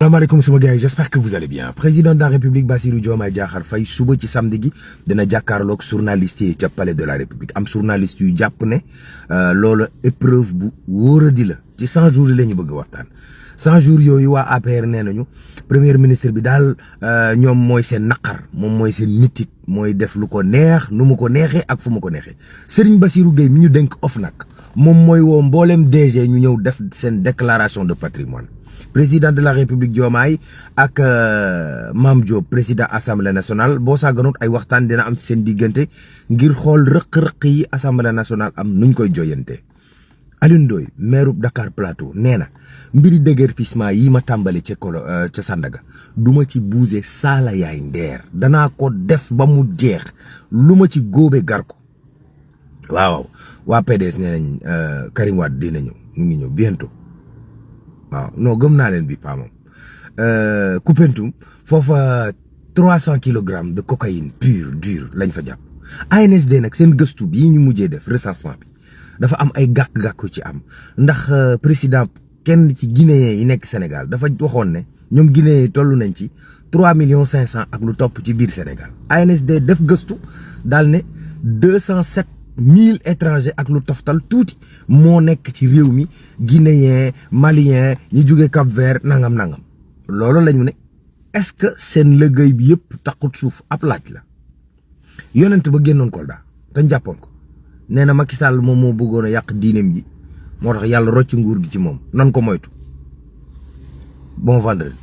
salaamaaleykum sama gars yi j'espère que vous allez bien président de la république Bassirou Diomaye Diakhar Faye suba ci samedi gi dina jàkkaarloog journaliste yi ca palais de la république am journaliste yu jàpp ne loolu épreuve bu wóoradi la ci 100 jours yi la ñu bëgg waxtaan 100 jours yooyu waa APR nee nañu premier ministre bi daal ñoom mooy seen naqar moom mooy seen nitit mooy def lu ko neex nu mu ko neexee ak fu mu ko neexee Serigne Bassirou Gueye mi ñu dénk OFNAC moom mooy woo mboolem DG ñu ñëw def seen déclaration de patrimoine président de la république Diomaye ak Mame Diop président assemblée nationale boo saaganoot ay waxtaan dina am ci seen diggante ngir xool rëq-rëq yi assemblée nationale am nuñ koy joyante Alioune Ndoye maire Dakar Plateau nee na mbiri déguerpissement yi ma tàmbali ca Sandaga du ma ci bouger saala yaay ndeer danaa ko def ba mu jeex lu ma ci góobe gar ko waaw waa PDS nee nañ Karim Wade dina ñëw mu ngi ñëw bientôt waaw non gëm naa leen bi pa moom Koupentoum foofa 300 kilogrammes de cocaïne pure dure lañ fa jàpp ANSD nag seen gëstu bii ñu mujjee def recensement bi dafa am ay gàkk-gàkku ci am ndax président kenn ci Guinéen yi nekk Sénégal dafa waxoon ne ñoom Guinéen yi toll nañ ci 3,5 millions ak lu topp ci biir Sénégal ANSD def gëstu daal ne 207,000 étrangers ak lu toftal tuuti moo nekk ci réew mi guinéen malien ñi jóge Cap-Vert nangam loolu lañu ne est-ce que seen liggéey bi yëpp taxut suuf ab laaj la yonent ba génnoon Kolda dañ jàppoon ko nee na Macky Sall moom moo bëggoon a yàq diineem ji moo tax yàlla rocc nguur gi ci moom nan ko moytu bon vendredi